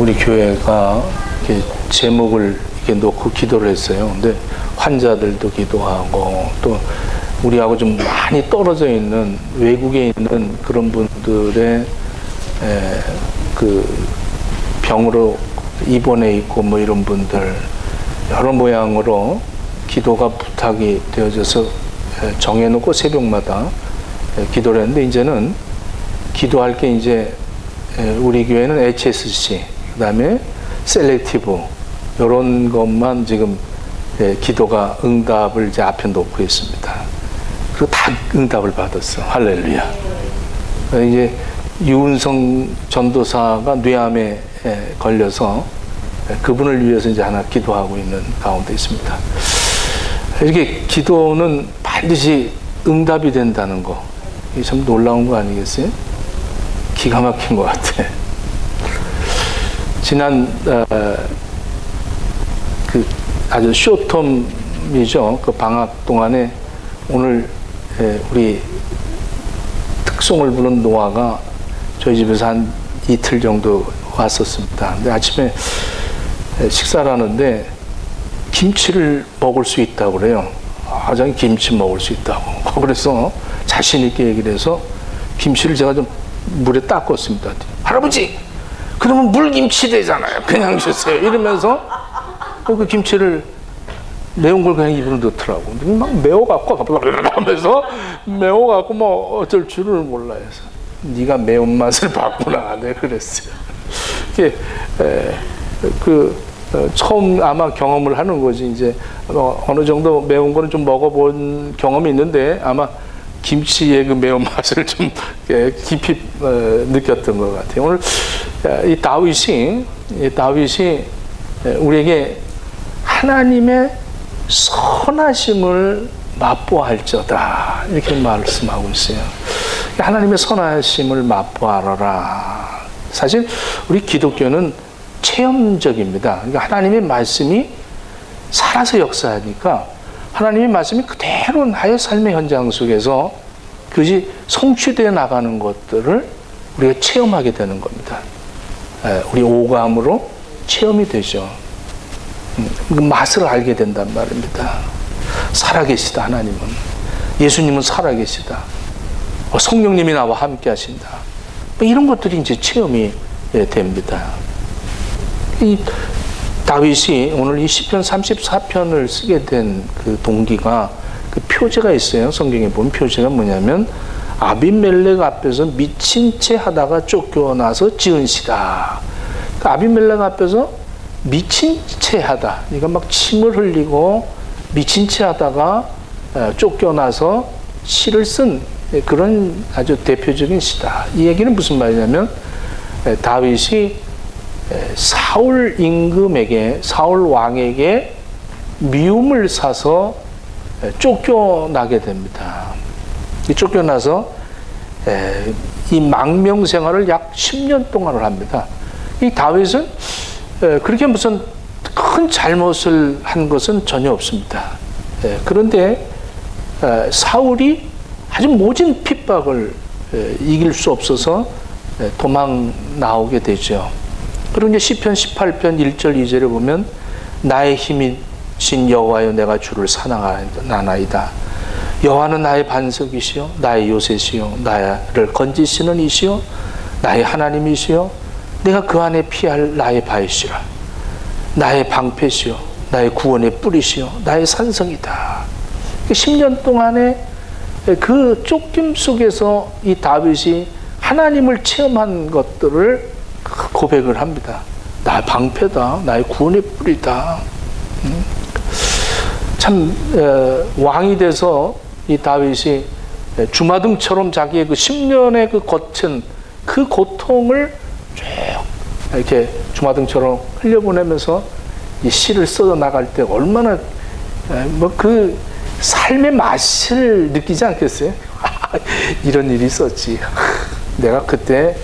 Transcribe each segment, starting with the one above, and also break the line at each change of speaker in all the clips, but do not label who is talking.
우리 교회가 이렇게 제목을 이렇게 놓고 기도를 했어요. 근데 환자들도 기도하고 또 우리하고 좀 많이 떨어져 있는 외국에 있는 그런 분들의 그 병으로 입원해 있고 뭐 이런 분들 여러 모양으로 기도가 부탁이 되어져서 정해놓고 새벽마다 기도를 했는데, 이제는 기도할 게 이제 우리 교회는 HSC, 그 다음에 셀렉티브 이런 것만 지금 기도가 응답을 이제 앞에 놓고 있습니다. 그리고 다 응답을 받았어. 할렐루야. 이제 유은성 전도사가 뇌암에 걸려서 그분을 위해서 이제 하나 기도하고 있는 가운데 있습니다. 이렇게 기도는 반드시 응답이 된다는 거, 이게 참 놀라운 거 아니겠어요? 기가 막힌 것 같아. 지난 그 아주 쇼텀이죠. 그 방학 동안에 오늘 우리 특송을 부른 노아가 저희 집에서 한 이틀 정도 왔었습니다. 근데 아침에 식사를 하는데 김치를 먹을 수 있다고 그래요. 자기 김치 먹을 수 있다고. 그래서 자신 있게 얘기를 해서 김치를 제가 좀 물에 닦았습니다. 할아버지, 그러면 물김치 되잖아요. 그냥 주세요. 이러면서 그 김치를 매운 걸 그냥 입으로 넣더라고. 근데 막 매워갖고 하면서 매워갖고 뭐 어쩔 줄을 몰라 해서 네가 매운맛을 봤구나. 네, 그랬어요. 이게 처음 아마 경험을 하는 거지. 이제 어느 정도 매운 거는 좀 먹어본 경험이 있는데 아마 김치의 그 매운맛을 좀 깊이 느꼈던 것 같아요. 오늘 이 다윗이 우리에게 하나님의 선하심을 맛보할저다 이렇게 말씀하고 있어요. 하나님의 선하심을 맛보아라. 사실 우리 기독교는 체험적입니다. 그러니까 하나님의 말씀이 살아서 역사하니까 하나님의 말씀이 그대로 나의 삶의 현장 속에서 그것이 성취되어 나가는 것들을 우리가 체험하게 되는 겁니다. 우리 오감으로 체험이 되죠. 그 맛을 알게 된단 말입니다. 살아계시다. 하나님은, 예수님은 살아계시다. 성령님이 나와 함께 하신다. 이런 것들이 이제 체험이 됩니다. 이 다윗이 오늘 이 시편 34편을 쓰게 된 그 동기가, 그 표제가 있어요. 성경에 보면 표제가 뭐냐면 아비멜렉 앞에서 미친 채 하다가 쫓겨나서 지은 시다. 그러니까 아비멜렉 앞에서 미친 채 하다. 그러니까 막 침을 흘리고 미친 채 하다가 쫓겨나서 시를 쓴 그런 아주 대표적인 시다. 이 얘기는 무슨 말이냐면 다윗이 사울 임금에게, 사울 왕에게 미움을 사서 쫓겨나게 됩니다. 쫓겨나서 이 망명 생활을 약 10년 동안을 합니다. 이 다윗은 그렇게 무슨 큰 잘못을 한 것은 전혀 없습니다. 그런데 사울이 아주 모진 핍박을 이길 수 없어서 도망 나오게 되죠. 그리고 이제 시편 18편 1절 2절에 보면 나의 힘이신 여호와여 내가 주를 사랑하나이다. 여호와는 나의 반석이시요 나의 요새시요 나를 건지시는 이시요 나의 하나님이시요 내가 그 안에 피할 나의 바위시라. 나의 방패시요 나의 구원의 뿌리시요 나의 산성이다. 10년 동안에 그 쫓김 속에서 이 다윗이 하나님을 체험한 것들을 고백을 합니다. 나의 방패다. 나의 구원의 뿌리다. 참 왕이 돼서 이 다윗이 주마등처럼 자기의 그 10년의 그 거친 그 고통을 쭉 이렇게 주마등처럼 흘려보내면서 이 시를 써 나갈 때 얼마나 뭐 그 삶의 맛을 느끼지 않겠어요? 이런 일이 있었지. 내가 그때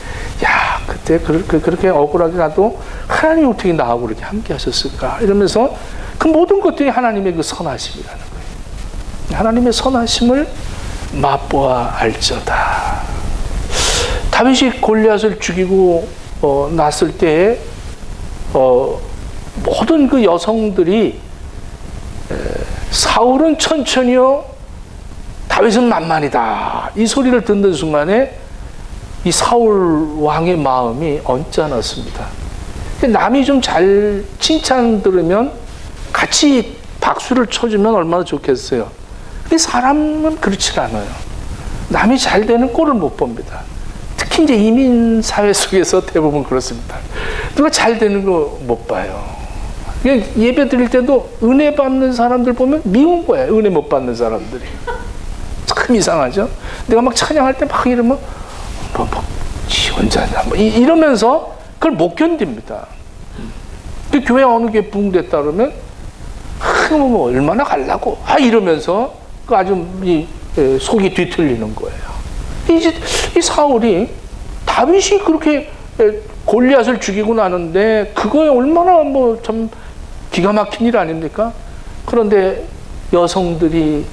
그렇게 억울하게 가도 하나님이 어떻게 나하고 그렇게 함께 하셨을까? 이러면서 그 모든 것들이 하나님의 그 선하심이라는 거예요. 하나님의 선하심을 맛보아 알저다. 다윗이 골리앗을 죽이고 났을 때에 모든 그 여성들이 사울은 천천히요, 다윗은 만만이다, 이 소리를 듣는 순간에 이 사울 왕의 마음이 언짢았습니다. 남이 좀 잘 칭찬 들으면 같이 박수를 쳐주면 얼마나 좋겠어요. 근데 사람은 그렇지 않아요. 남이 잘 되는 꼴을 못 봅니다. 특히 이제 이민 사회 속에서 대부분 그렇습니다. 누가 잘 되는 거 못 봐요. 예배 드릴 때도 은혜 받는 사람들 보면 미운 거예요. 은혜 못 받는 사람들이. 참 이상하죠? 내가 막 찬양할 때 막 이러면 지 혼자냐 이러면서 그걸 못 견딥니다. 그 교회 어느 게 부흥됐다 그러면 뭐 얼마나 갈라고 이러면서 그 아주 속이 뒤틀리는 거예요. 이제 이 사울이 다윗이 그렇게 골리앗을 죽이고 나는데 그거에 얼마나 뭐 참 기가 막힌 일 아닙니까? 그런데 여성들이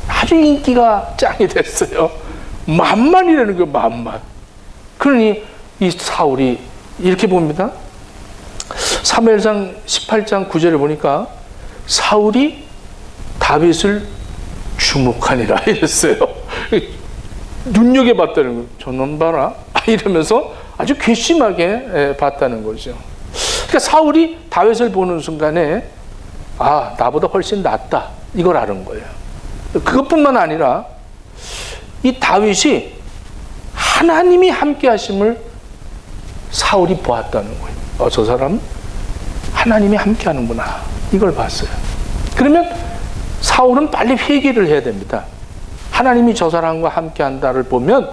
아주 인기가 짱이 됐어요. 만만이라는 거예요, 만만. 그러니 이 사울이 이렇게 봅니다. 사무엘상 18장 9절에 보니까 사울이 다윗을 주목하니라 이랬어요. 눈여겨봤다는 거예요. 저놈 봐라 이러면서 아주 괘씸하게 봤다는 거죠. 그러니까 사울이 다윗을 보는 순간에 나보다 훨씬 낫다 이걸 아는 거예요. 그것뿐만 아니라 이 다윗이 하나님이 함께 하심을 사울이 보았다는 거예요. 저 사람 하나님이 함께 하는구나 이걸 봤어요. 그러면 사울은 빨리 회개를 해야 됩니다. 하나님이 저 사람과 함께 한다를 보면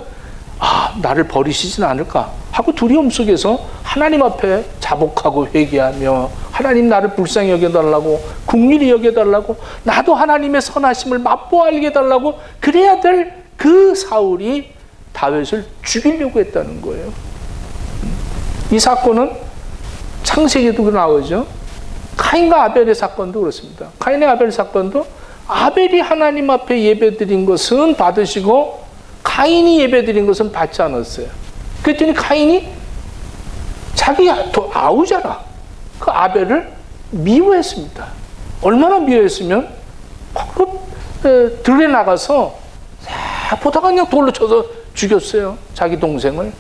나를 버리시진 않을까 하고 두려움 속에서 하나님 앞에 자복하고 회개하며 하나님 나를 불쌍히 여겨달라고, 긍휼히 여겨달라고, 나도 하나님의 선하심을 맛보아 알게 해달라고, 그래야 될 그 사울이 다윗을 죽이려고 했다는 거예요. 이 사건은 창세기에도 나오죠. 카인과 아벨의 사건도 그렇습니다. 카인의 아벨 사건도 아벨이 하나님 앞에 예배드린 것은 받으시고 카인이 예배드린 것은 받지 않았어요. 그랬더니 카인이 자기 아우잖아. 그 아벨을 미워했습니다. 얼마나 미워했으면 들에 나가서 보다가 그냥 돌로 쳐서 죽였어요. 자기 동생을.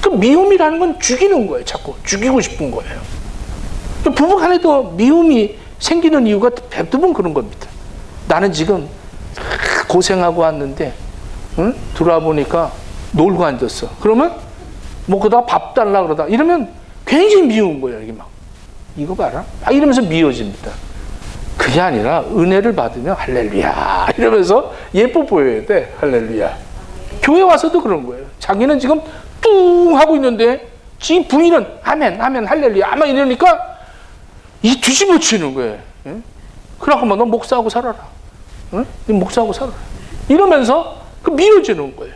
그 미움이라는 건 죽이는 거예요. 자꾸 죽이고 싶은 거예요. 부부간에도 미움이 생기는 이유가 대부분 그런 겁니다. 나는 지금 고생하고 왔는데 들어와 보니까 놀고 앉았어. 그러면 뭐 그러다가 밥 달라 그러다 이러면 굉장히 미운 거예요. 이게 막 이거 봐라 이러면서 미워집니다. 그게 아니라 은혜를 받으면 할렐루야 이러면서 예뻐 보여야 돼. 할렐루야. 교회 와서도 그런 거예요. 자기는 지금 뚱 하고 있는데 지금 부인은 아멘 아멘 할렐루야 아멘 이러니까 이 뒤집어 치는 거예요. 그러고 너 목사하고 살아라. 목사하고 살아라. 이러면서 그 미워지는 거예요.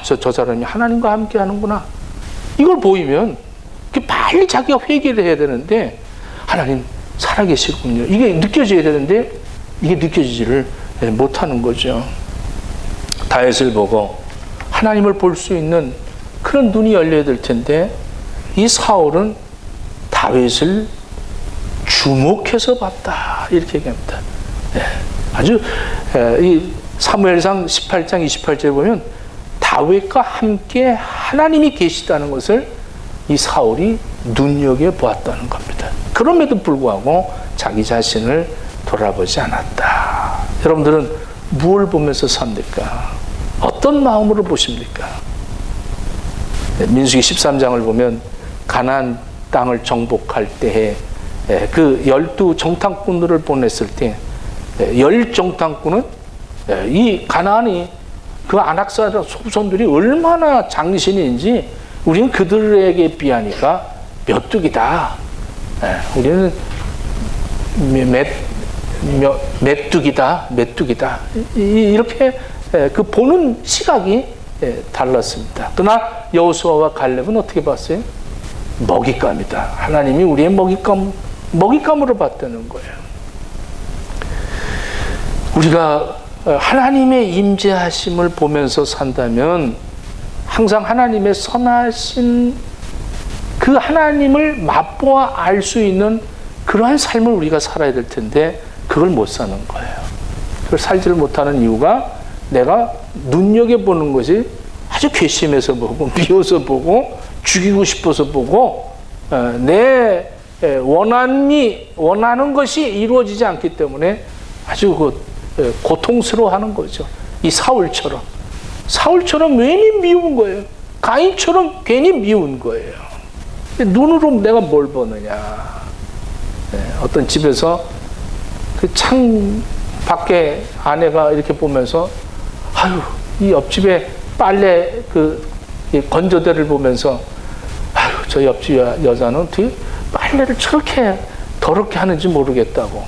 저 사람이 하나님과 함께 하는구나. 이걸 보이면 빨리 자기가 회개를 해야 되는데 하나님 살아계시군요. 이게 느껴져야 되는데 이게 느껴지지를 못하는 거죠. 다윗을 보고 하나님을 볼 수 있는 그런 눈이 열려야 될 텐데 이 사울은 다윗을 주목해서 봤다 이렇게 얘기합니다. 아주 이 사무엘상 18장 28절에 보면 다윗과 함께 하나님이 계시다는 것을 이 사울이 눈여겨보았다는 겁니다. 그럼에도 불구하고 자기 자신을 돌아보지 않았다. 여러분들은 무엇을 보면서 삽니까? 어떤 마음으로 보십니까? 민수기 13장을 보면 가나안 땅을 정복할 때에 그 12 정탐꾼들을 보냈을 때 10 정탐꾼은 이 가나안이 그 안악사 후손들이 얼마나 장신인지 우리는 그들에게 비하니까 메뚜기다. 우리는 메뚜기다. 이렇게 그 보는 시각이 달랐습니다. 그러나 여호수아와 갈렙은 어떻게 봤어요? 먹잇감이다. 하나님이 우리의 먹잇감으로 봤다는 거예요. 우리가 하나님의 임재하심을 보면서 산다면 항상 하나님의 선하신 그 하나님을 맛보아 알 수 있는 그러한 삶을 우리가 살아야 될 텐데 그걸 못 사는 거예요. 그걸 살지를 못하는 이유가 내가 눈여겨보는 것이 아주 괘씸해서 보고 미워서 보고 죽이고 싶어서 보고 내 원하는 것이 이루어지지 않기 때문에 아주 고통스러워하는 거죠. 이 사울처럼 괜히 미운 거예요. 가인처럼 괜히 미운 거예요. 눈으로 내가 뭘 보느냐. 어떤 집에서 그 창 밖에 아내가 이렇게 보면서 아유, 이 옆집에 빨래 건조대를 보면서 아유, 저 옆집 여자는 어떻게 빨래를 저렇게 더럽게 하는지 모르겠다고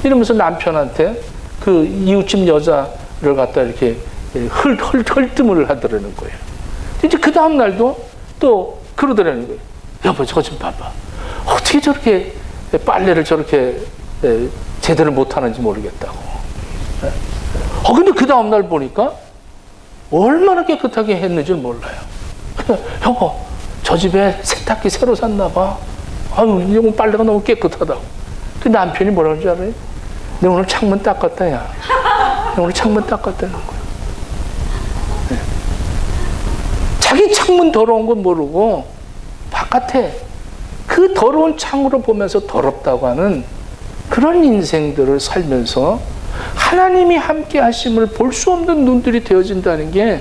이러면서 남편한테 그 이웃집 여자를 갖다 이렇게 헐뜸을 하더라는 거예요. 이제 그 다음 날도 또 그러더라는 거예요. 여보, 저거 좀 봐봐. 어떻게 저렇게 빨래를 저렇게 제대로 못하는지 모르겠다고. 근데 그 다음 날 보니까 얼마나 깨끗하게 했는지 몰라요. 여보, 저 집에 세탁기 새로 샀나 봐. 아유, 이건 빨래가 너무 깨끗하다고. 그 남편이 뭐라는 줄 알아요? 내가 오늘 창문 닦았다, 야. 내가 오늘 창문 닦았다는 거야. 자기 창문 더러운 건 모르고 바깥에 그 더러운 창으로 보면서 더럽다고 하는 그런 인생들을 살면서 하나님이 함께 하심을 볼 수 없는 눈들이 되어진다는 게,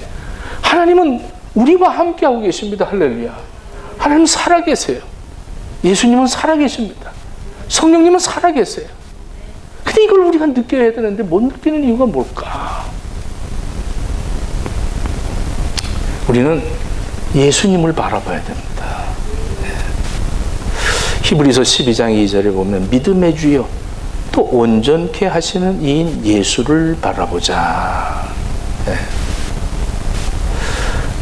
하나님은 우리와 함께 하고 계십니다. 할렐루야. 하나님 살아계세요. 예수님은 살아계십니다. 성령님은 살아계세요. 근데 이걸 우리가 느껴야 되는데 못 느끼는 이유가 뭘까? 우리는 예수님을 바라봐야 됩니다. 히브리서 12장 2절에 보면 믿음의 주여 또 온전케 하시는 이인 예수를 바라보자.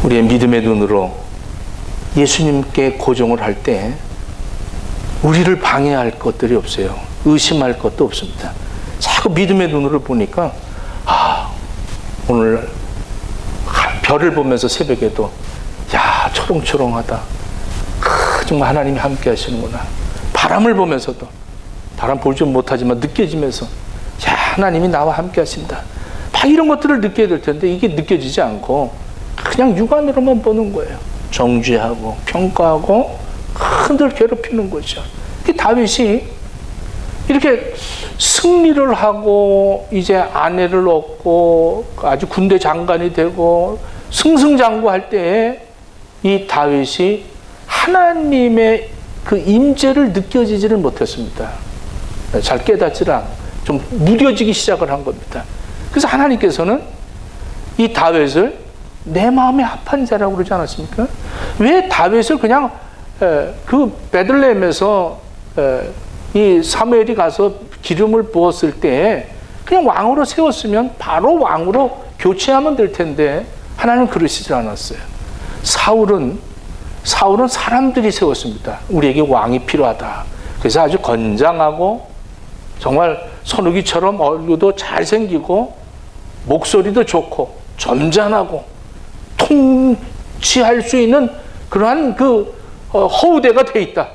우리의 믿음의 눈으로 예수님께 고정을 할 때 우리를 방해할 것들이 없어요. 의심할 것도 없습니다. 자꾸 믿음의 눈으로 보니까 오늘 별을 보면서 새벽에도 야, 초롱초롱하다. 정말 하나님이 함께 하시는구나. 바람을 보면서도 바람 보지 못하지만 느껴지면서 야, 하나님이 나와 함께 하신다. 막 이런 것들을 느껴야 될 텐데 이게 느껴지지 않고 그냥 육안으로만 보는 거예요. 정죄하고 평가하고 흔들 괴롭히는 거죠. 다윗이 이렇게 승리를 하고 이제 아내를 얻고 아주 군대 장관이 되고 승승장구할 때에 이 다윗이 하나님의 그 임재를 느껴지지를 못했습니다. 잘 깨닫지를 않고 좀 무뎌지기 시작을 한 겁니다. 그래서 하나님께서는 이 다윗을 내 마음에 합한 자라고 그러지 않았습니까? 왜 다윗을 그냥 그 베들레헴에서 이 사무엘이 가서 기름을 부었을 때 그냥 왕으로 세웠으면 바로 왕으로 교체하면 될 텐데 하나님은 그러시지 않았어요. 사울은 사람들이 세웠습니다. 우리에게 왕이 필요하다. 그래서 아주 건장하고 정말 선우기처럼 얼굴도 잘생기고 목소리도 좋고 점잖하고 통치할 수 있는 그러한 허우대가 돼 있다.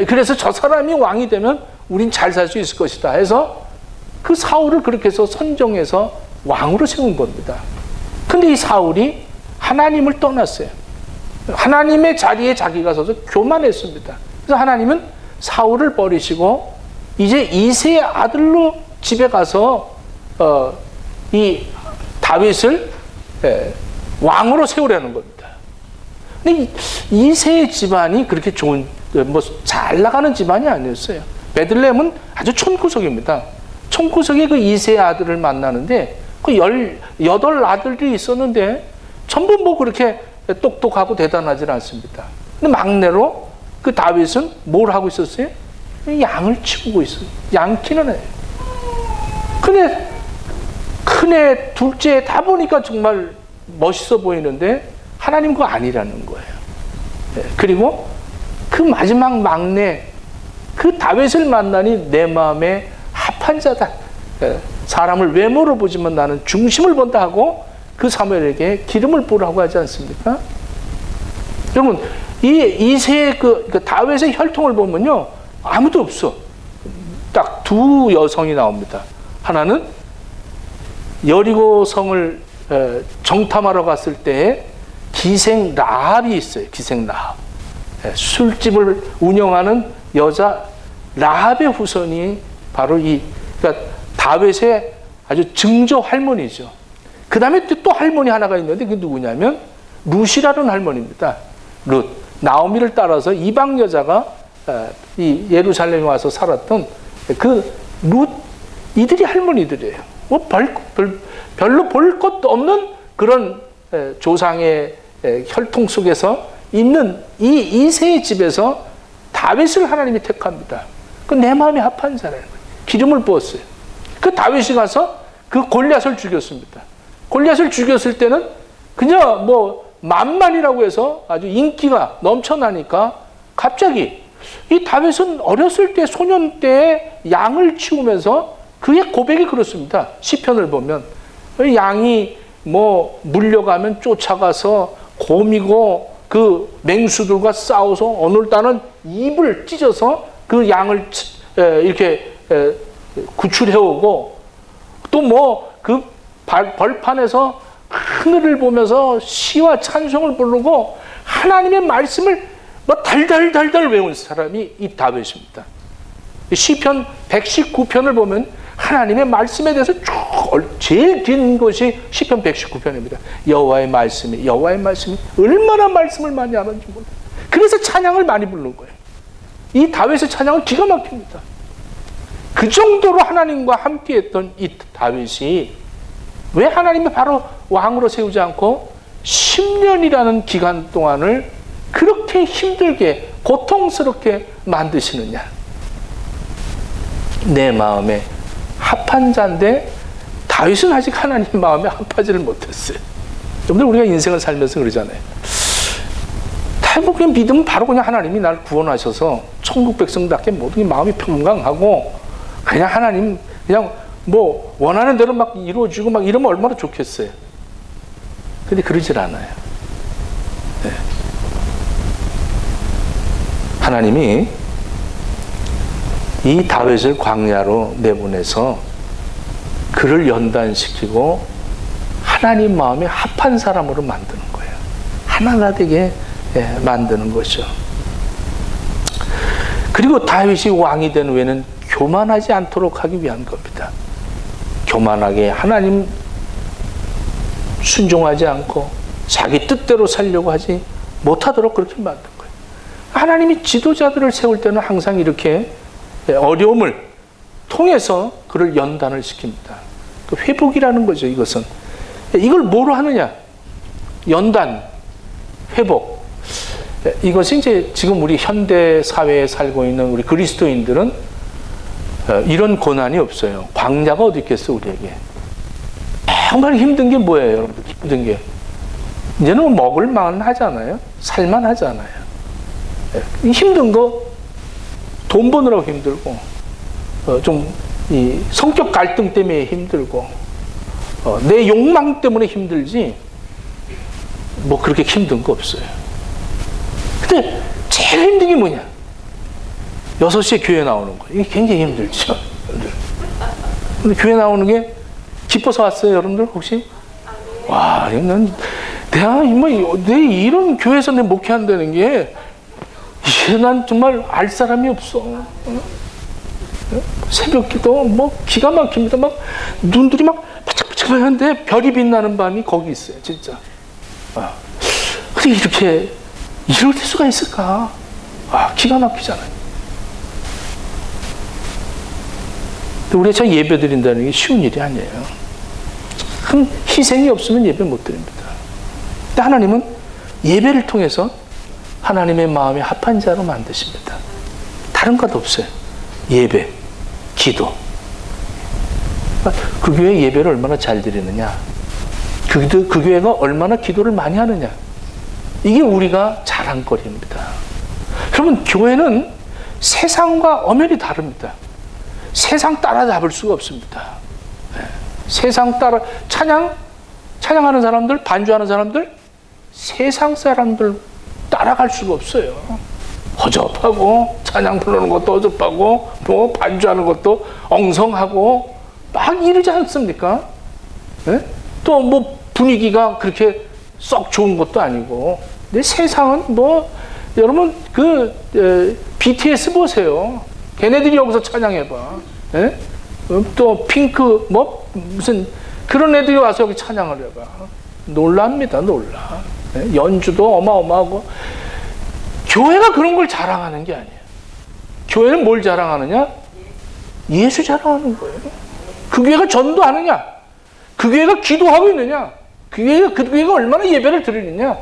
그래서 저 사람이 왕이 되면 우린 잘 살 수 있을 것이다 해서 그 사울을 그렇게 해서 선정해서 왕으로 세운 겁니다. 근데 이 사울이 하나님을 떠났어요. 하나님의 자리에 자기가 서서 교만했습니다. 그래서 하나님은 사울을 버리시고 이제 이새의 아들로 집에 가서 이 다윗을 왕으로 세우려는 겁니다. 근데 이새의 집안이 그렇게 좋은 잘 나가는 집안이 아니었어요. 베들레헴은 아주 촌구석입니다. 촌구석에 그 이새의 아들을 만나는데 그 18 아들들이 있었는데 전부 뭐 그렇게 똑똑하고 대단하지 않습니다. 근데 막내로 그 다윗은 뭘 하고 있었어요? 양을 치우고 있어요. 양 키는 애. 근데 큰애, 둘째 다 보니까 정말 멋있어 보이는데 하나님 그거 아니라는 거예요. 그리고 그 마지막 막내 그 다윗을 만나니 내 마음에 합한 자다. 사람을 외모로 보지만 나는 중심을 본다 하고 그 사무엘에게 기름을 부으라고 하지 않습니까? 여러분, 이 이세의 그 다윗의 혈통을 보면요, 아무도 없어. 딱 두 여성이 나옵니다. 하나는 여리고 성을 정탐하러 갔을 때 기생 라합이 있어요. 기생 라합. 술집을 운영하는 여자 라합의 후손이 바로 그러니까 다윗의 아주 증조 할머니죠. 그 다음에 또 할머니 하나가 있는데 그게 누구냐면 룻이라는 할머니입니다. 룻. 나오미를 따라서 이방 여자가 이 예루살렘에 와서 살았던 그 룻, 이들이 할머니들이에요. 뭐 별로 볼 것도 없는 그런 조상의 혈통 속에서 있는 이 이세의 집에서 다윗을 하나님이 택합니다. 그 내 마음에 합한 자라는 거예요. 기름을 부었어요. 그 다윗이 가서 그 골리앗을 죽였습니다. 골리앗을 죽였을 때는 그냥 뭐 만만이라고 해서 아주 인기가 넘쳐나니까 갑자기 이 다윗은 어렸을 때 소년 때에 양을 치우면서 그의 고백이 그렇습니다. 시편을 보면 양이 뭐 물려가면 쫓아가서 곰이고 그 맹수들과 싸워서 오늘따는 입을 찢어서 그 양을 이렇게 구출해오고 또 뭐 그 벌판에서 하늘을 보면서 시와 찬송을 부르고 하나님의 말씀을 뭐 달달달달 외운 사람이 이 다윗입니다. 시편 119편을 보면 하나님의 말씀에 대해서 제일 긴 것이 시편 119편입니다. 여호와의 말씀이 얼마나 말씀을 많이 하는지 몰라요. 그래서 찬양을 많이 부르는 거예요. 이 다윗의 찬양은 기가 막힙니다. 그 정도로 하나님과 함께했던 이 다윗이 왜 하나님이 바로 왕으로 세우지 않고 10년이라는 기간 동안을 그렇게 힘들게 고통스럽게 만드시느냐. 내 마음에 합한 자인데 다윗은 아직 하나님 마음에 합하지를 못했어요. 여러분들 우리가 인생을 살면서 그러잖아요. 그냥 믿으면 바로 그냥 하나님이 날 구원하셔서 천국 백성답게 모든 마음이 평강하고 그냥 하나님 그냥 뭐 원하는 대로 막 이루어지고 막 이러면 얼마나 좋겠어요. 근데 그러질 않아요. 네. 하나님이 이 다윗을 광야로 내보내서 그를 연단시키고 하나님 마음에 합한 사람으로 만드는 거예요. 하나가 되게 만드는 거죠. 그리고 다윗이 왕이 된 후에는 교만하지 않도록 하기 위한 겁니다. 교만하게 하나님 순종하지 않고 자기 뜻대로 살려고 하지 못하도록 그렇게 만든 거예요. 하나님이 지도자들을 세울 때는 항상 이렇게 어려움을 통해서 그를 연단을 시킵니다. 그 회복이라는 거죠. 이것은 이걸 뭐로 하느냐? 연단, 회복. 이것이 이제 지금 우리 현대 사회에 살고 있는 우리 그리스도인들은 이런 고난이 없어요. 광야가 어디 있겠어 우리에게. 정말 힘든 게 뭐예요, 여러분들? 힘든 게 이제는 먹을 만 하잖아요. 살만 하잖아요. 힘든 거 돈 버느라고 힘들고 좀 이 성격 갈등 때문에 힘들고 내 욕망 때문에 힘들지 뭐 그렇게 힘든 거 없어요. 근데 제일 힘든 게 뭐냐? 6시에 교회 나오는 거. 이게 굉장히 힘들죠. 근데 교회 나오는 게 기뻐서 왔어요, 여러분들 혹시? 와, 난 내가 내 이런 교회에서 내 목회한다는 게 이게 난 정말 알 사람이 없어. 새벽기도 뭐 기가 막힙니다. 막 눈들이 막 바짝바짝한데 별이 빛나는 밤이 거기 있어요, 진짜. 근데 이렇게 이럴 수가 있을까? 기가 막히잖아요. 우리가 저 예배 드린다는 게 쉬운 일이 아니에요. 큰 희생이 없으면 예배 못 드립니다. 근데 하나님은 예배를 통해서 하나님의 마음에 합한 자로 만드십니다. 다른 것 없어요. 예배, 기도. 그 교회 예배를 얼마나 잘 드리느냐, 그 교회가 얼마나 기도를 많이 하느냐, 이게 우리가 자랑거리입니다. 여러분, 교회는 세상과 엄연히 다릅니다. 세상 따라잡을 수가 없습니다. 세상 따라 찬양하는 사람들, 반주하는 사람들, 세상 사람들 따라갈 수가 없어요. 허접하고 찬양 부르는 것도 허접하고 뭐 반주하는 것도 엉성하고 막 이러지 않습니까? 네? 또 뭐 분위기가 그렇게 썩 좋은 것도 아니고. 근데 세상은 뭐 여러분 BTS 보세요. 걔네들이 여기서 찬양해봐. 네? 또 핑크 뭐 무슨 그런 애들이 와서 여기 찬양을 해봐. 놀랍니다. 놀라. 네? 연주도 어마어마하고. 교회가 그런 걸 자랑하는 게 아니에요. 교회는 뭘 자랑하느냐? 예수 자랑하는 거예요. 그 교회가 전도하느냐? 그 교회가 기도하고 있느냐? 그 교회가 얼마나 예배를 드리느냐?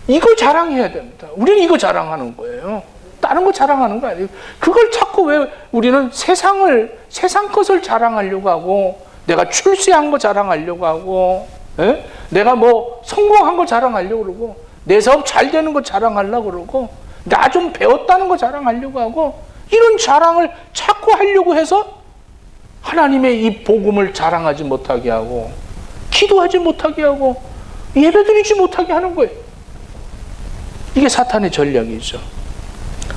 이걸 자랑해야 됩니다. 우리는 이거 자랑하는 거예요. 다른 거 자랑하는 거 아니에요. 그걸 자꾸 왜 우리는 세상 것을 자랑하려고 하고, 내가 출세한 거 자랑하려고 하고, 예? 내가 뭐 성공한 거 자랑하려고 그러고, 내 사업 잘 되는 거 자랑하려고 그러고, 나 좀 배웠다는 거 자랑하려고 하고, 이런 자랑을 자꾸 하려고 해서 하나님의 이 복음을 자랑하지 못하게 하고, 기도하지 못하게 하고, 예배드리지 못하게 하는 거예요. 이게 사탄의 전략이죠.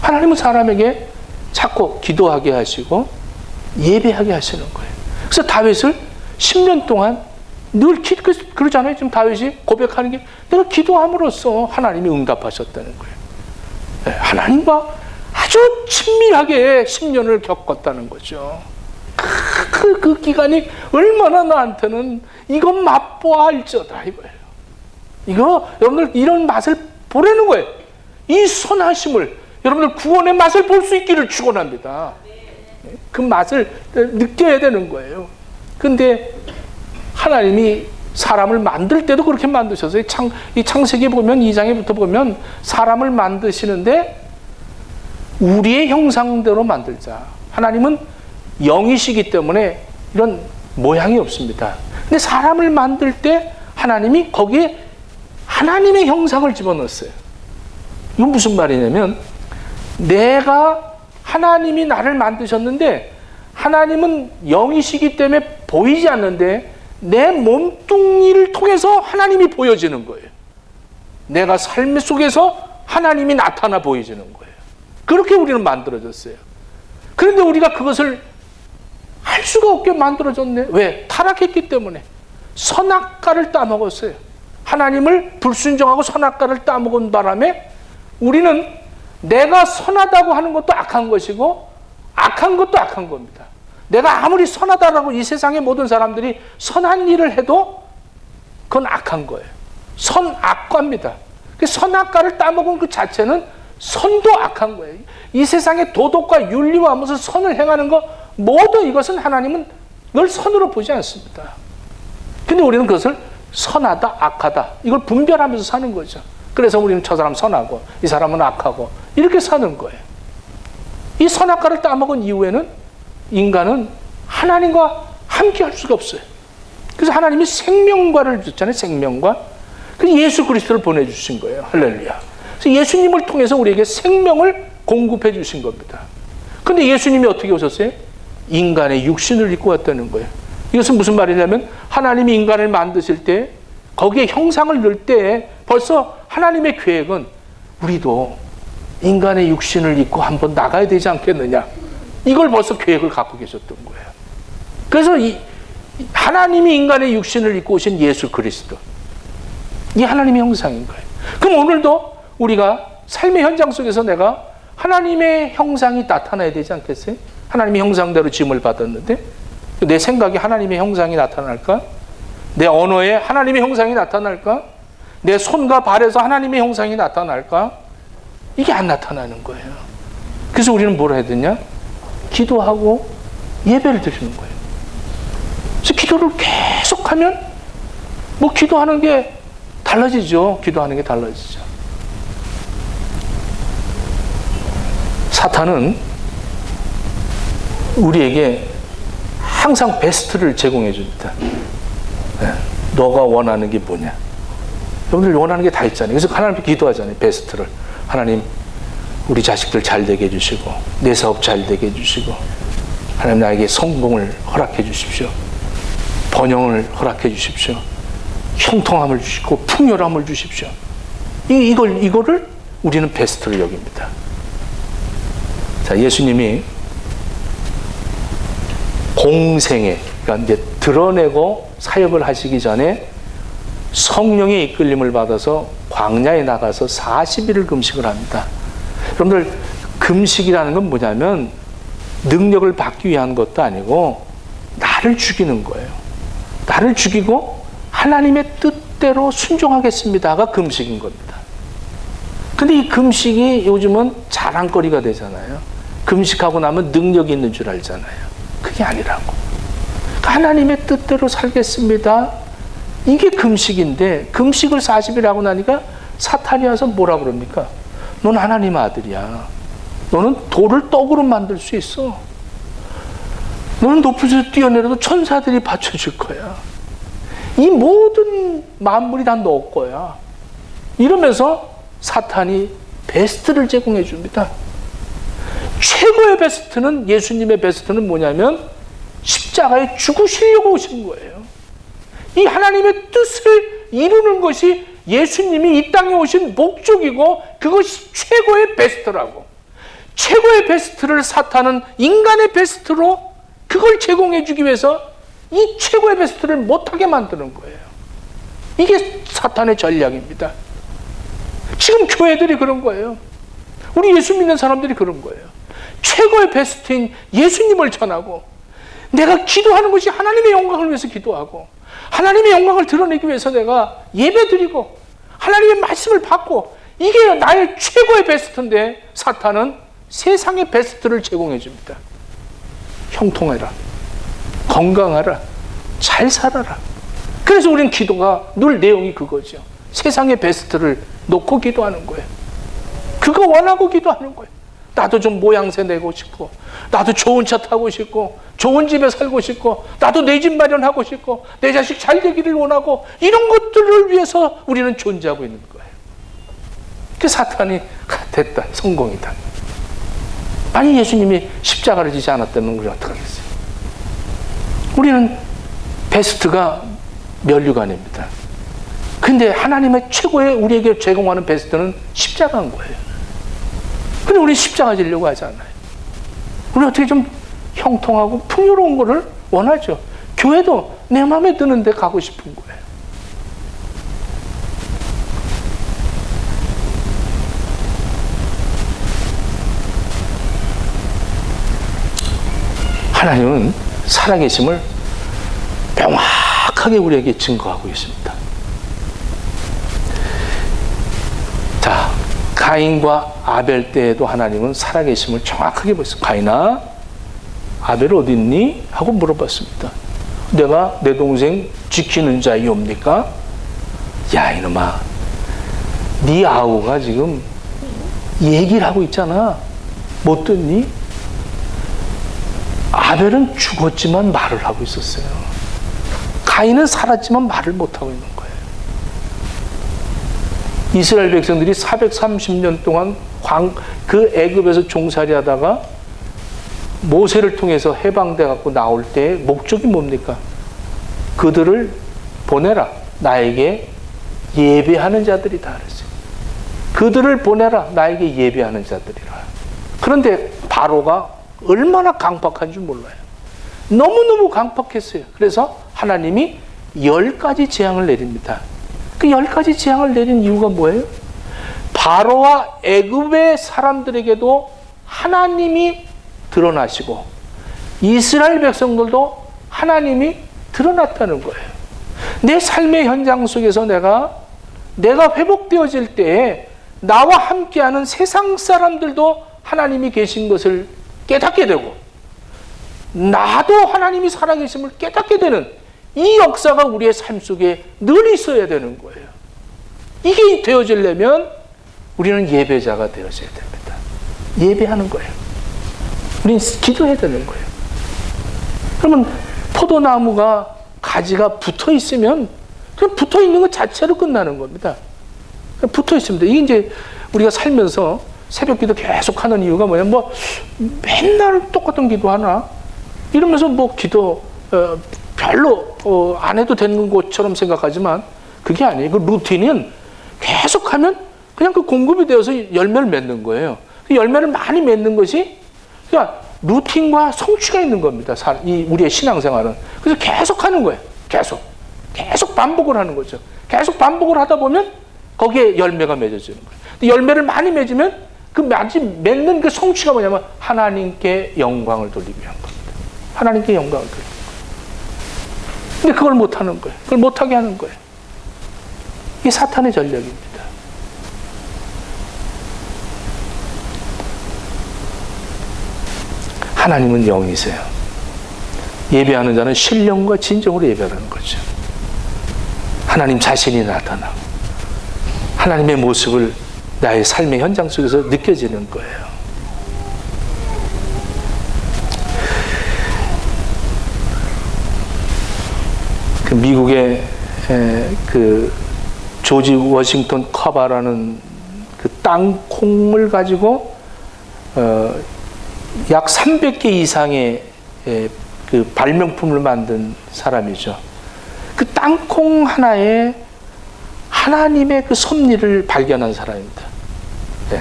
하나님은 사람에게 자꾸 기도하게 하시고 예배하게 하시는 거예요. 그래서 다윗을 10년 동안 늘 그러잖아요. 지금 다윗이 고백하는 게, 내가 기도함으로써 하나님이 응답하셨다는 거예요. 네, 하나님과 아주 친밀하게 10년을 겪었다는 거죠. 그 기간이 얼마나 나한테는 이것 맛보아 할지어다 이거예요. 이거 여러분들 이런 맛을 보라는 거예요. 이 선하심을 여러분들 구원의 맛을 볼 수 있기를 축원합니다. 그 맛을 느껴야 되는 거예요. 근데 하나님이 사람을 만들 때도 그렇게 만드셨어요. 이 창세기 보면 2장에부터 보면 사람을 만드시는데 우리의 형상대로 만들자. 하나님은 영이시기 때문에 이런 모양이 없습니다. 근데 사람을 만들 때 하나님이 거기에 하나님의 형상을 집어넣었어요. 이건 무슨 말이냐면, 내가 하나님이 나를 만드셨는데 하나님은 영이시기 때문에 보이지 않는데 내 몸뚱이를 통해서 하나님이 보여지는 거예요. 내가 삶 속에서 하나님이 나타나 보여지는 거예요. 그렇게 우리는 만들어졌어요. 그런데 우리가 그것을 할 수가 없게 만들어졌네. 왜? 타락했기 때문에. 선악과를 따먹었어요. 하나님을 불순종하고 선악과를 따먹은 바람에 우리는 내가 선하다고 하는 것도 악한 것이고 악한 것도 악한 겁니다. 내가 아무리 선하다라고 이 세상의 모든 사람들이 선한 일을 해도 그건 악한 거예요. 선악과입니다. 그 선악과를 따먹은 그 자체는 선도 악한 거예요. 이 세상의 도덕과 윤리와 무슨 선을 행하는 거 모두 이것은 하나님은 늘 선으로 보지 않습니다. 근데 우리는 그것을 선하다, 악하다 이걸 분별하면서 사는 거죠. 그래서 우리는 저 사람 선하고 이 사람은 악하고 이렇게 사는 거예요. 이 선악과를 따먹은 이후에는 인간은 하나님과 함께 할 수가 없어요. 그래서 하나님이 생명과를 줬잖아요. 생명과. 그래서 예수 그리스도를 보내주신 거예요. 할렐루야. 그래서 예수님을 통해서 우리에게 생명을 공급해 주신 겁니다. 그런데 예수님이 어떻게 오셨어요? 인간의 육신을 입고 왔다는 거예요. 이것은 무슨 말이냐면, 하나님이 인간을 만드실 때 거기에 형상을 넣을 때 벌써 하나님의 계획은 우리도 인간의 육신을 입고 한번 나가야 되지 않겠느냐, 이걸 벌써 계획을 갖고 계셨던 거예요. 그래서 하나님이 인간의 육신을 입고 오신 예수 그리스도, 이 하나님의 형상인 거예요. 그럼 오늘도 우리가 삶의 현장 속에서 내가 하나님의 형상이 나타나야 되지 않겠어요? 하나님의 형상대로 지음을 받았는데 내 생각에 하나님의 형상이 나타날까? 내 언어에 하나님의 형상이 나타날까? 내 손과 발에서 하나님의 형상이 나타날까? 이게 안 나타나는 거예요. 그래서 우리는 뭘 해야 되냐? 기도하고 예배를 드리는 거예요. 그래서 기도를 계속하면 뭐 기도하는 게 달라지죠. 기도하는 게 달라지죠. 사탄은 우리에게 항상 베스트를 제공해 줍니다. 네. 너가 원하는 게 뭐냐? 여러분들 원하는 게 다 있잖아요. 그래서 하나님께 기도하잖아요. 베스트를. 하나님, 우리 자식들 잘 되게 해주시고 내 사업 잘 되게 해주시고 하나님 나에게 성공을 허락해 주십시오. 번영을 허락해 주십시오. 형통함을 주시고 풍요함을 주십시오. 이거를 우리는 베스트를 여깁니다. 자, 예수님이 공생에, 그러니까 이제 드러내고 사역을 하시기 전에 성령의 이끌림을 받아서 광야에 나가서 40일을 금식을 합니다. 여러분들, 금식이라는 건 뭐냐면 능력을 받기 위한 것도 아니고 나를 죽이는 거예요. 나를 죽이고 하나님의 뜻대로 순종하겠습니다가 금식인 겁니다. 근데 이 금식이 요즘은 자랑거리가 되잖아요. 금식하고 나면 능력이 있는 줄 알잖아요. 그게 아니라고. 하나님의 뜻대로 살겠습니다. 이게 금식인데, 금식을 40일 하고 나니까 사탄이 와서 뭐라 그럽니까? 넌 하나님 아들이야. 너는 돌을 떡으로 만들 수 있어. 너는 높은 데서 뛰어내려도 천사들이 받쳐줄 거야. 이 모든 만물이 다 너 거야. 이러면서 사탄이 베스트를 제공해 줍니다. 최고의 베스트는, 예수님의 베스트는 뭐냐면 십자가에 죽으시려고 오신 거예요. 이 하나님의 뜻을 이루는 것이 예수님이 이 땅에 오신 목적이고 그것이 최고의 베스트라고. 최고의 베스트를 사탄은 인간의 베스트로 그걸 제공해 주기 위해서 이 최고의 베스트를 못하게 만드는 거예요. 이게 사탄의 전략입니다. 지금 교회들이 그런 거예요. 우리 예수 믿는 사람들이 그런 거예요. 최고의 베스트인 예수님을 전하고, 내가 기도하는 것이 하나님의 영광을 위해서 기도하고, 하나님의 영광을 드러내기 위해서 내가 예배드리고 하나님의 말씀을 받고, 이게 나의 최고의 베스트인데 사탄은 세상의 베스트를 제공해 줍니다. 형통해라, 건강하라, 잘 살아라. 그래서 우리는 기도가 늘 내용이 그거죠. 세상의 베스트를 놓고 기도하는 거예요. 그거 원하고 기도하는 거예요. 나도 좀 모양새 내고 싶고, 나도 좋은 차 타고 싶고, 좋은 집에 살고 싶고, 나도 내 집 마련하고 싶고, 내 자식 잘 되기를 원하고, 이런 것들을 위해서 우리는 존재하고 있는 거예요. 그 사탄이 됐다, 성공이다. 만약 예수님이 십자가를 지지 않았다면 우리는 어떡하겠어요? 우리는 베스트가 면류관입니다. 근데 하나님의 최고의 우리에게 제공하는 베스트는 십자가인 거예요. 근데 우리 십자가 지려고 하지 않아요. 우리 어떻게 좀 형통하고 풍요로운 거를 원하죠. 교회도 내 마음에 드는데 가고 싶은 거예요. 하나님은 살아계심을 명확하게 우리에게 증거하고 있습니다. 자, 가인과 아벨 때에도 하나님은 살아계심을 정확하게 보셨어요. 가인아, 아벨 어디 있니? 하고 물어봤습니다. 내가 내 동생 지키는 자이옵니까? 야, 이놈아, 네 아우가 지금 얘기를 하고 있잖아. 못 듣니? 아벨은 죽었지만 말을 하고 있었어요. 가인은 살았지만 말을 못하고 있는 거예요. 이스라엘 백성들이 430년 동안 그 애굽에서 종살이 하다가 모세를 통해서 해방돼 갖고 나올 때 목적이 뭡니까? 그들을 보내라. 나에게 예배하는 자들이다 그랬어요. 그들을 보내라. 나에게 예배하는 자들이라. 그런데 바로가 얼마나 강박한 줄 몰라요. 너무너무 강박했어요. 그래서 하나님이 10가지 재앙을 내립니다. 그 10가지 재앙을 내린 이유가 뭐예요? 바로와 애굽의 사람들에게도 하나님이 드러나시고 이스라엘 백성들도 하나님이 드러났다는 거예요. 내 삶의 현장 속에서 내가 회복되어질 때에 나와 함께하는 세상 사람들도 하나님이 계신 것을 깨닫게 되고, 나도 하나님이 살아계심을 깨닫게 되는 이 역사가 우리의 삶 속에 늘 있어야 되는 거예요. 이게 되어지려면 우리는 예배자가 되어져야 됩니다. 예배하는 거예요. 우리는 기도해야 되는 거예요. 그러면 포도나무가 가지가 붙어 있으면 그냥 붙어 있는 것 자체로 끝나는 겁니다. 붙어 있습니다. 이게 이제 우리가 살면서 새벽 기도 계속 하는 이유가 뭐냐면, 뭐 맨날 똑같은 기도 하나? 이러면서 뭐 기도 별로 안 해도 되는 것처럼 생각하지만 그게 아니에요. 그 루틴은 계속하면 그냥 그 공급이 되어서 열매를 맺는 거예요. 그 열매를 많이 맺는 것이 그러니까 루틴과 성취가 있는 겁니다. 우리의 신앙생활은. 그래서 계속 하는 거예요. 계속 반복을 하는 거죠. 계속 반복을 하다 보면 거기에 열매가 맺어지는 거예요. 근데 열매를 많이 맺으면 그 맺는 그 성취가 뭐냐면 하나님께 영광을 돌리기 위한 겁니다. 하나님께 영광을 돌리기. 근데 그걸 못하는 거예요. 그걸 못하게 하는 거예요. 이게 사탄의 전략입니다. 하나님은 영이세요. 예배하는 자는 신령과 진정으로 예배하는 거죠. 하나님 자신이 나타나고 하나님의 모습을 나의 삶의 현장 속에서 느껴지는 거예요. 그 미국의 그 조지 워싱턴 커바라는 그 땅콩을 가지고 약 300개 이상의 그 발명품을 만든 사람이죠. 그 땅콩 하나에 하나님의 그 섭리를 발견한 사람입니다.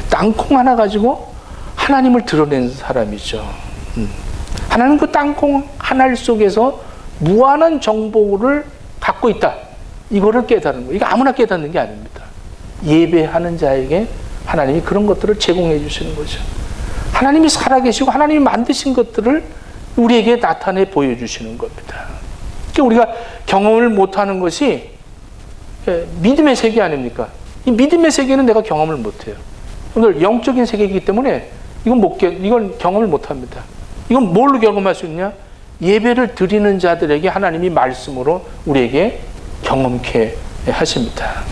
땅콩 하나 가지고 하나님을 드러낸 사람이죠. 하나님 그 땅콩 하나 속에서 무한한 정보를 갖고 있다. 이거를 깨달은 거예요. 이거 아무나 깨닫는 게 아닙니다. 예배하는 자에게 하나님이 그런 것들을 제공해 주시는 거죠. 하나님이 살아계시고 하나님이 만드신 것들을 우리에게 나타내 보여주시는 겁니다. 그러니까 우리가 경험을 못하는 것이 믿음의 세계 아닙니까? 이 믿음의 세계는 내가 경험을 못해요. 오늘 영적인 세계이기 때문에 이건 경험을 못합니다. 이건 뭘로 경험할 수 있냐? 예배를 드리는 자들에게 하나님이 말씀으로 우리에게 경험케 하십니다.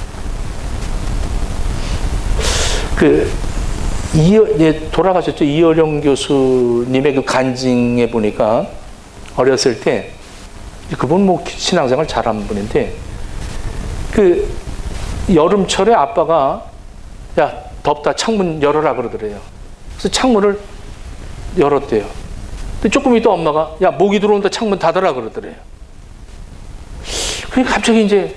돌아가셨죠. 이어령 교수님의 그 간증에 보니까 어렸을 때 그분 신앙생활 잘하는 분인데 그 여름철에 아빠가 야 덥다 창문 열어라 그러더래요. 그래서 창문을 열었대요. 근데 조금 있다 엄마가 야 모기 들어온다 창문 닫아라 그러더래요. 그러니까 갑자기 이제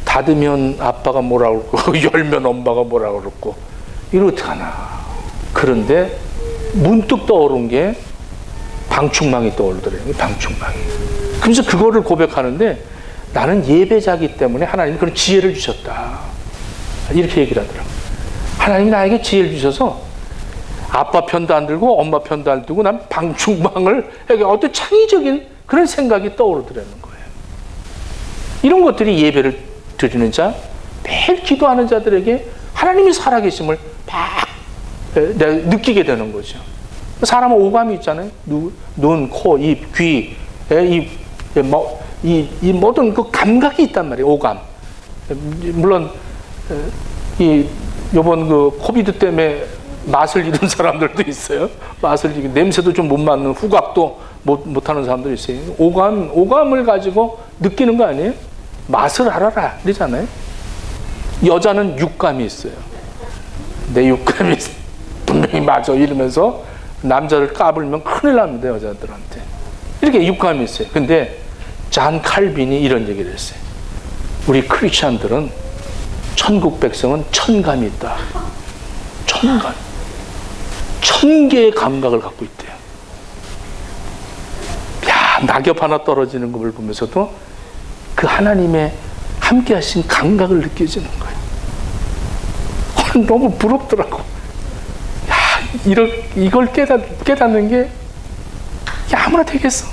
닫으면 아빠가 뭐라 그러고 열면 엄마가 뭐라 그러고 이거 어떡하나. 그런데 문득 떠오른 게 방충망이 떠오르더래요. 방충망이. 그래서 그거를 고백하는데 나는 예배자이기 때문에 하나님이 그런 지혜를 주셨다. 이렇게 얘기를 하더라고요. 하나님이 나에게 지혜를 주셔서 아빠 편도 안 들고 엄마 편도 안 들고 난 방충망을 어떤 창의적인 그런 생각이 떠오르더라는 거예요. 이런 것들이 예배를 드리는 자, 매일 기도하는 자들에게 하나님이 살아계심을 막 느끼게 되는 거죠. 사람은 오감이 있잖아요. 눈, 코, 입, 귀, 이 모든 그 감각이 있단 말이에요. 오감. 물론 요번 그 코비드 때문에 맛을 잃은 사람들도 있어요. 냄새도 좀 못 맡는, 후각도 못하는 사람도 있어요. 오감을 가지고 느끼는 거 아니에요? 맛을 알아라 그러잖아요. 여자는 육감이 있어요. 내 육감이 분명히 맞아 이러면서 남자를 까불면 큰일 납니다. 여자들한테. 이렇게 육감이 있어요. 근데 잔 칼빈이 이런 얘기를 했어요. 우리 크리스찬들은 천국 백성은 천감이 있다. 천감. 1000개의 감각을 갖고 있대요. 야, 낙엽 하나 떨어지는 것을 보면서도 그 하나님의 함께 하신 감각을 느껴지는 거예요. 너무 부럽더라고. 야, 이걸 깨닫는 게 아무나 되겠어.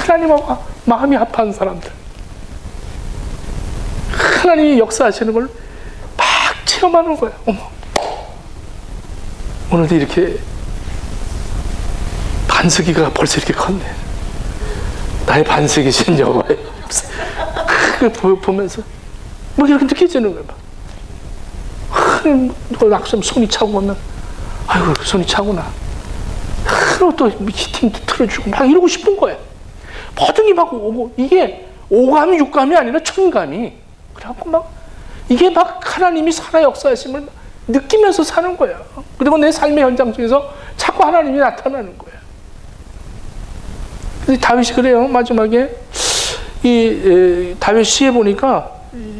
하나님하고 마음이 합한 사람들. 하나님이 역사하시는 걸 막 체험하는 거야. 어머. 오늘도 이렇게 반석이가 벌써 이렇게 컸네. 나의 반석이신 여호와의 그걸 보면서 뭐 이렇게 느껴지는 거야. 낙선 손이 차고 오면 아이고 손이 차구나. 또 히팅도 틀어주고 막 이러고 싶은 거야. 모든 게 막 오고 이게 오감이 육감이 아니라 천감이 그래갖고 막 이게 막 하나님이 살아 역사하심을 느끼면서 사는 거야. 그리고 내 삶의 현장 속에서 자꾸 하나님이 나타나는 거야. 그래서 다윗이 그래요. 마지막에 다윗 시에 보니까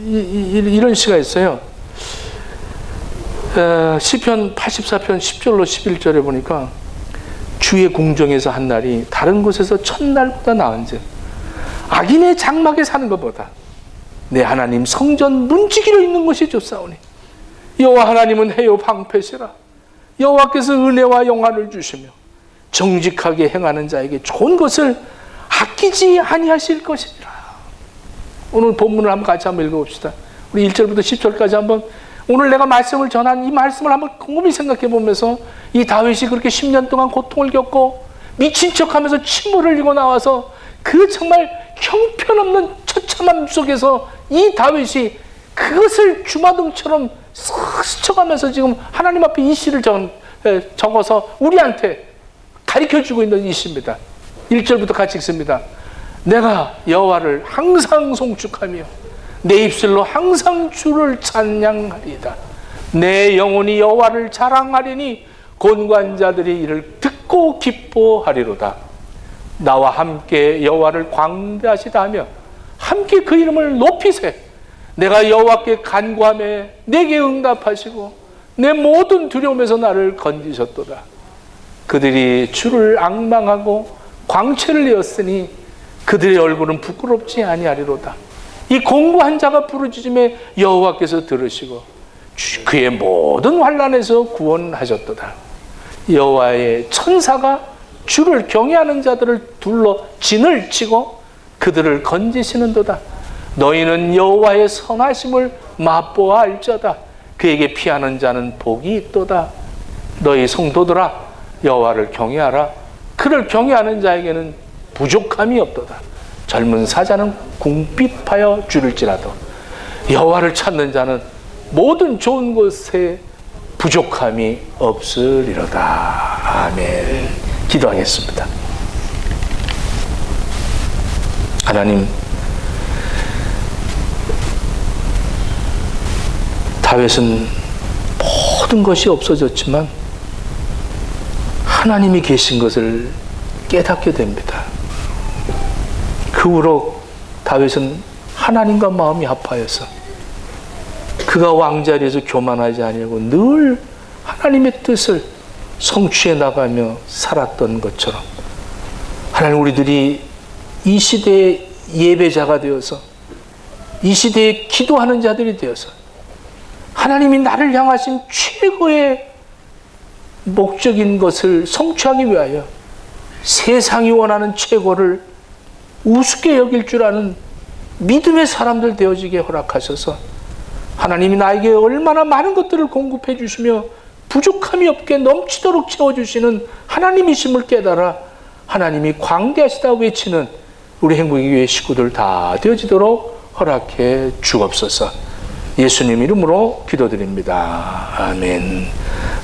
이런 시가 있어요. 시편 84편 10절로 11절에 보니까 주의 궁정에서 한 날이 다른 곳에서 첫날보다 나은즉 악인의 장막에 사는 것보다 내 하나님 성전 문지기로 있는 것이 좋사오니 여호와 하나님은 해요 방패시라. 여호와께서 은혜와 영화를 주시며 정직하게 행하는 자에게 좋은 것을 아끼지 아니하실 것이니라. 오늘 본문을 한번 같이 한번 읽어봅시다. 우리 1절부터 10절까지 한번 오늘 내가 말씀을 전한 이 말씀을 한번 곰곰이 생각해 보면서 이 다윗이 그렇게 10년 동안 고통을 겪고 미친 척하면서 침을 흘리고 나와서 그 정말 형편없는 처참함 속에서 이 다윗이 그것을 주마등처럼 스쳐가면서 지금 하나님 앞에 이 시를 적어서 우리한테 가르쳐주고 있는 이 시입니다. 1절부터 같이 읽습니다. 내가 여호와를 항상 송축하며 내 입술로 항상 주를 찬양하리이다. 내 영혼이 여호와를 자랑하리니 곤관자들이 이를 듣고 기뻐하리로다. 나와 함께 여호와를 광대하시다 하며 함께 그 이름을 높이세. 내가 여호와께 간구하며 내게 응답하시고 내 모든 두려움에서 나를 건지셨도다. 그들이 주를 앙망하고 광채를 내었으니 그들의 얼굴은 부끄럽지 아니하리로다. 이 공고한 자가 부르짖음에 여호와께서 들으시고 그의 모든 환난에서 구원하셨도다. 여호와의 천사가 주를 경외하는 자들을 둘러 진을 치고 그들을 건지시는도다. 너희는 여호와의 선하심을 맛보아 알자다. 그에게 피하는 자는 복이 있도다. 너희 성도들아 여호와를 경외하라. 그를 경외하는 자에게는 부족함이 없도다. 젊은 사자는 궁핍하여 줄일지라도 여호와를 찾는 자는 모든 좋은 것에 부족함이 없으리로다. 아멘. 기도하겠습니다. 하나님, 다윗은 모든 것이 없어졌지만 하나님이 계신 것을 깨닫게 됩니다. 그 후로 다윗은 하나님과 마음이 합하여서 그가 왕자리에서 교만하지 아니하고 늘 하나님의 뜻을 성취해 나가며 살았던 것처럼 하나님, 우리들이 이 시대의 예배자가 되어서 이 시대에 기도하는 자들이 되어서 하나님이 나를 향하신 최고의 목적인 것을 성취하기 위하여 세상이 원하는 최고를 우습게 여길 줄 아는 믿음의 사람들 되어지게 허락하셔서 하나님이 나에게 얼마나 많은 것들을 공급해 주시며 부족함이 없게 넘치도록 채워주시는 하나님이심을 깨달아 하나님이 광대하시다 외치는 우리 행복의 식구들 다 되어지도록 허락해 주옵소서. 예수님 이름으로 기도드립니다. 아멘.